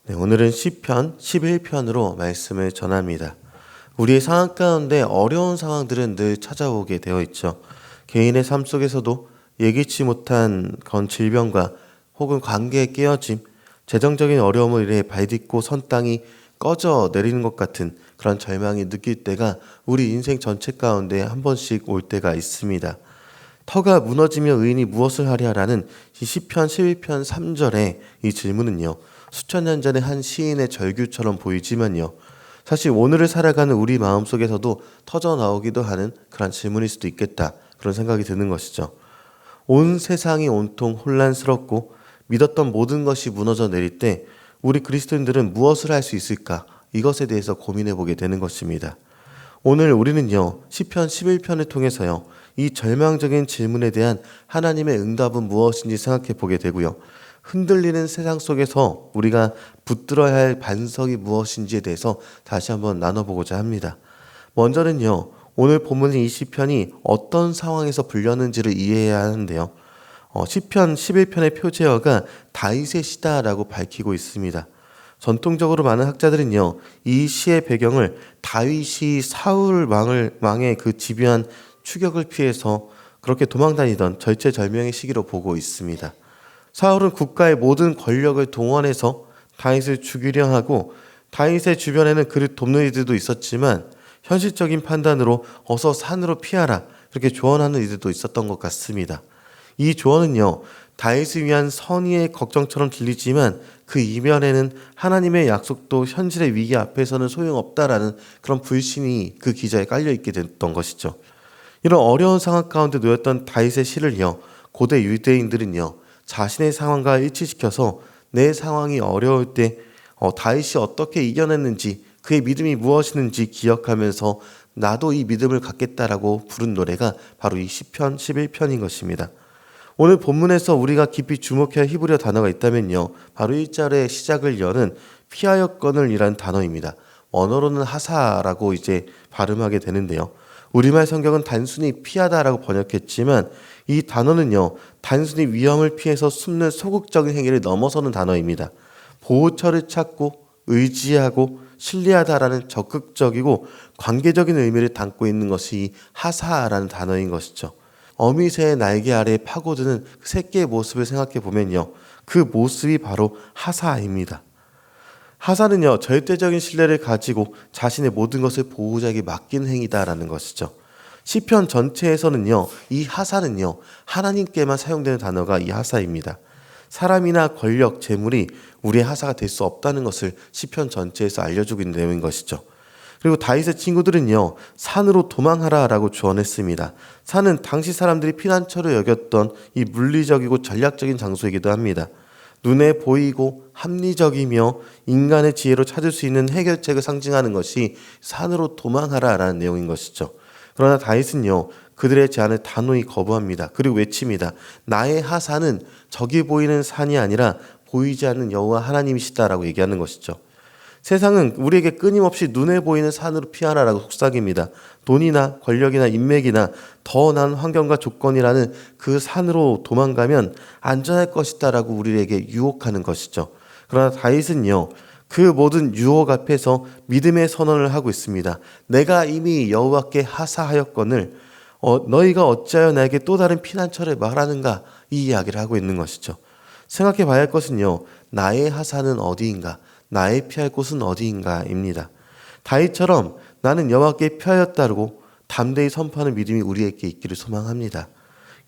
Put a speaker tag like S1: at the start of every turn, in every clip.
S1: 네, 오늘은 시편 11편으로 말씀을 전합니다. 우리의 상황 가운데 어려운 상황들은 늘 찾아오게 되어 있죠. 개인의 삶 속에서도 예기치 못한 그런 질병과 혹은 관계의 깨어짐, 재정적인 어려움을 인해 발딛고 선 땅이 꺼져 내리는 것 같은 그런 절망이 느낄 때가 우리 인생 전체 가운데 한 번씩 올 때가 있습니다. 터가 무너지며 의인이 무엇을 하랴라는 이 시편 11편 3절의 이 질문은요, 수천 년 전의 한 시인의 절규처럼 보이지만요, 사실 오늘을 살아가는 우리 마음속에서도 터져 나오기도 하는 그런 질문일 수도 있겠다, 그런 생각이 드는 것이죠. 온 세상이 온통 혼란스럽고 믿었던 모든 것이 무너져 내릴 때 우리 그리스도인들은 무엇을 할 수 있을까? 이것에 대해서 고민해 보게 되는 것입니다. 오늘 우리는요, 시편 11편을 통해서요, 이 절망적인 질문에 대한 하나님의 응답은 무엇인지 생각해 보게 되고요, 흔들리는 세상 속에서 우리가 붙들어야 할 반석이 무엇인지에 대해서 다시 한번 나눠보고자 합니다. 먼저는요, 오늘 본문의 이 시편이 어떤 상황에서 불렸는지를 이해해야 하는데요. 시편 11편의 표제어가 다윗의 시다라고 밝히고 있습니다. 전통적으로 많은 학자들은요, 이 시의 배경을 다윗이 사울 왕의 그 집요한 추격을 피해서 그렇게 도망다니던 절체절명의 시기로 보고 있습니다. 사울은 국가의 모든 권력을 동원해서 다윗을 죽이려 하고 다윗의 주변에는 그를 돕는 이들도 있었지만 현실적인 판단으로 어서 산으로 피하라, 그렇게 조언하는 이들도 있었던 것 같습니다. 이 조언은요, 다윗을 위한 선의의 걱정처럼 들리지만 그 이면에는 하나님의 약속도 현실의 위기 앞에서는 소용없다라는 그런 불신이 그 기자에 깔려있게 됐던 것이죠. 이런 어려운 상황 가운데 놓였던 다윗의 시를요, 고대 유대인들은요, 자신의 상황과 일치시켜서 내 상황이 어려울 때 다윗이 어떻게 이겨냈는지, 그의 믿음이 무엇이는지 기억하면서 나도 이 믿음을 갖겠다라고 부른 노래가 바로 이 시편 11편인 것입니다. 오늘 본문에서 우리가 깊이 주목해야 히브리어 단어가 있다면요, 바로 1절의 시작을 여는 피하였거늘 이란 단어입니다. 원어로는 하사라고 이제 발음하게 되는데요, 우리말 성경은 단순히 피하다라고 번역했지만 이 단어는요, 단순히 위험을 피해서 숨는 소극적인 행위를 넘어서는 단어입니다. 보호처를 찾고 의지하고 신뢰하다라는 적극적이고 관계적인 의미를 담고 있는 것이 하사라는 단어인 것이죠. 어미새의 날개 아래에 파고드는 그 새끼의 모습을 생각해 보면요, 그 모습이 바로 하사입니다. 하사는요, 절대적인 신뢰를 가지고 자신의 모든 것을 보호자에게 맡기는 행위다라는 것이죠. 시편 전체에서는요, 이 하사는요, 하나님께만 사용되는 단어가 이 하사입니다. 사람이나 권력, 재물이 우리의 하사가 될 수 없다는 것을 시편 전체에서 알려주고 있는 내용인 것이죠. 그리고 다윗의 친구들은요, 산으로 도망하라라고 조언했습니다. 산은 당시 사람들이 피난처로 여겼던 이 물리적이고 전략적인 장소이기도 합니다. 눈에 보이고 합리적이며 인간의 지혜로 찾을 수 있는 해결책을 상징하는 것이 산으로 도망하라라는 내용인 것이죠. 그러나 다윗은요, 그들의 제안을 단호히 거부합니다. 그리고 외칩니다. 나의 하사는 저기 보이는 산이 아니라 보이지 않는 여호와 하나님이시다라고 얘기하는 것이죠. 세상은 우리에게 끊임없이 눈에 보이는 산으로 피하라라고 속삭입니다. 돈이나 권력이나 인맥이나 더 나은 환경과 조건이라는 그 산으로 도망가면 안전할 것이다라고 우리에게 유혹하는 것이죠. 그러나 다윗은요, 그 모든 유혹 앞에서 믿음의 선언을 하고 있습니다. 내가 이미 여호와께 하사하였거늘 너희가 어찌하여 나에게 또 다른 피난처를 말하는가, 이 이야기를 하고 있는 것이죠. 생각해 봐야 할 것은요, 나의 하사는 어디인가, 나의 피할 곳은 어디인가입니다. 다윗처럼 나는 여호와께 피하였다고 담대히 선포하는 믿음이 우리에게 있기를 소망합니다.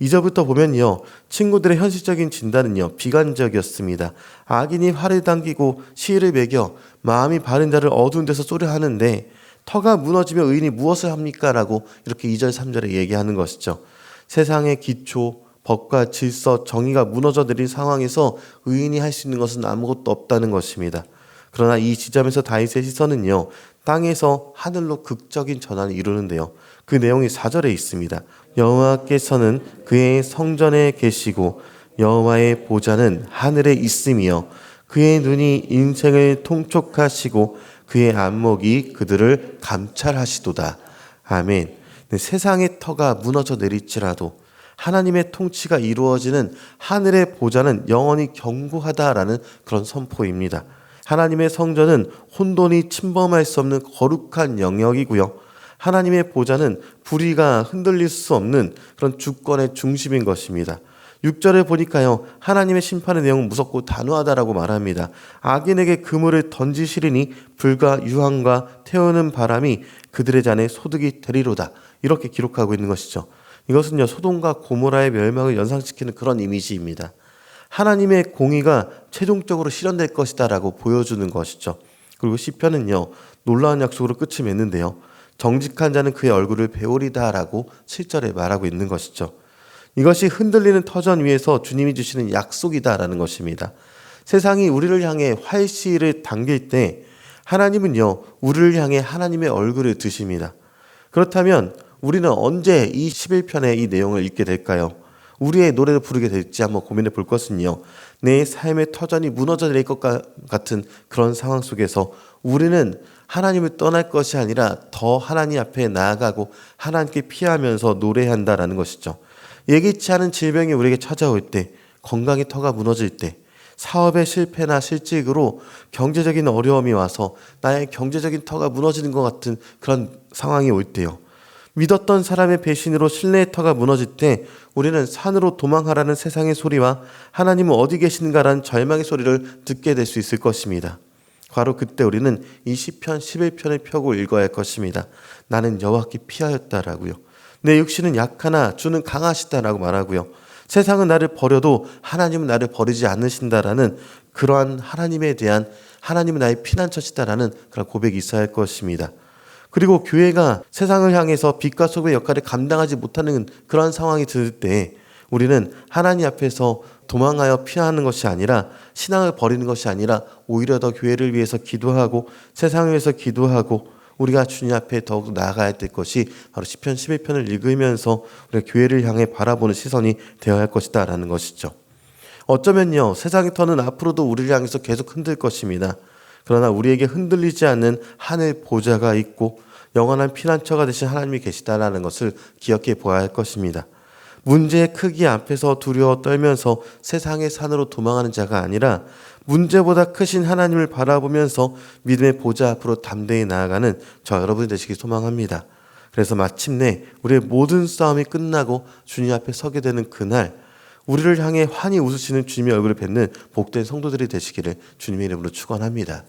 S1: 2절부터 보면요, 친구들의 현실적인 진단은요, 비관적이었습니다. 악인이 활을 당기고 시를 매겨 마음이 바른 자를 어두운 데서 쏘려 하는데 터가 무너지며 의인이 무엇을 합니까? 라고 이렇게 2절 3절에 얘기하는 것이죠. 세상의 기초, 법과 질서, 정의가 무너져 내린 상황에서 의인이 할 수 있는 것은 아무것도 없다는 것입니다. 그러나 이 지점에서 다윗의 시선은요, 땅에서 하늘로 극적인 전환을 이루는데요, 그 내용이 4절에 있습니다. 여호와께서는 그의 성전에 계시고 여호와의 보좌는 하늘에 있으며 그의 눈이 인생을 통촉하시고 그의 안목이 그들을 감찰하시도다. 아멘. 세상의 터가 무너져 내릴지라도 하나님의 통치가 이루어지는 하늘의 보좌는 영원히 견고하다라는 그런 선포입니다. 하나님의 성전은 혼돈이 침범할 수 없는 거룩한 영역이고요. 하나님의 보좌는 불의가 흔들릴 수 없는 그런 주권의 중심인 것입니다. 6절에 보니까요, 하나님의 심판의 내용은 무섭고 단호하다라고 말합니다. 악인에게 그물을 던지시리니 불과 유황과 태우는 바람이 그들의 잔에 소득이 되리로다. 이렇게 기록하고 있는 것이죠. 이것은요, 소돔과 고모라의 멸망을 연상시키는 그런 이미지입니다. 하나님의 공의가 최종적으로 실현될 것이다라고 보여주는 것이죠. 그리고 시편은요, 놀라운 약속으로 끝이 맺는데요, 정직한 자는 그의 얼굴을 배우리다라고 7절에 말하고 있는 것이죠. 이것이 흔들리는 터전 위에서 주님이 주시는 약속이다라는 것입니다. 세상이 우리를 향해 활시를 당길 때 하나님은요, 우리를 향해 하나님의 얼굴을 드십니다. 그렇다면 우리는 언제 이 11편의 이 내용을 읽게 될까요? 우리의 노래를 부르게 될지 한번 고민해 볼 것은요, 내 삶의 터전이 무너져 내릴 것 같은 그런 상황 속에서 우리는 하나님을 떠날 것이 아니라 더 하나님 앞에 나아가고 하나님께 피하면서 노래한다라는 것이죠. 예기치 않은 질병이 우리에게 찾아올 때, 건강의 터가 무너질 때, 사업의 실패나 실직으로 경제적인 어려움이 와서 나의 경제적인 터가 무너지는 것 같은 그런 상황이 올 때요, 믿었던 사람의 배신으로 신뢰의 터가 무너질 때 우리는 산으로 도망하라는 세상의 소리와 하나님은 어디 계신가라는 절망의 소리를 듣게 될 수 있을 것입니다. 바로 그때 우리는 이 시편 11편을 펴고 읽어야 할 것입니다. 나는 여호와께 피하였다라고요. 내 육신은 약하나 주는 강하시다라고 말하고요. 세상은 나를 버려도 하나님은 나를 버리지 않으신다라는 그러한 하나님에 대한, 하나님은 나의 피난처시다라는 그런 고백이 있어야 할 것입니다. 그리고 교회가 세상을 향해서 빛과 소금의 역할을 감당하지 못하는 그런 상황이 들 때 우리는 하나님 앞에서 도망하여 피하는 것이 아니라, 신앙을 버리는 것이 아니라 오히려 더 교회를 위해서 기도하고 세상을 위해서 기도하고 우리가 주님 앞에 더욱 나아가야 될 것이 바로 시편 11편을 읽으면서 우리가 교회를 향해 바라보는 시선이 되어야 할 것이다 라는 것이죠. 어쩌면요, 세상의 터는 앞으로도 우리를 향해서 계속 흔들 것입니다. 그러나 우리에게 흔들리지 않는 하늘 보좌가 있고 영원한 피난처가 되신 하나님이 계시다라는 것을 기억해 보아야 할 것입니다. 문제의 크기 앞에서 두려워 떨면서 세상의 산으로 도망하는 자가 아니라 문제보다 크신 하나님을 바라보면서 믿음의 보좌 앞으로 담대히 나아가는 저 여러분이 되시길 소망합니다. 그래서 마침내 우리의 모든 싸움이 끝나고 주님 앞에 서게 되는 그날, 우리를 향해 환히 웃으시는 주님의 얼굴을 뵙는 복된 성도들이 되시기를 주님의 이름으로 축원합니다.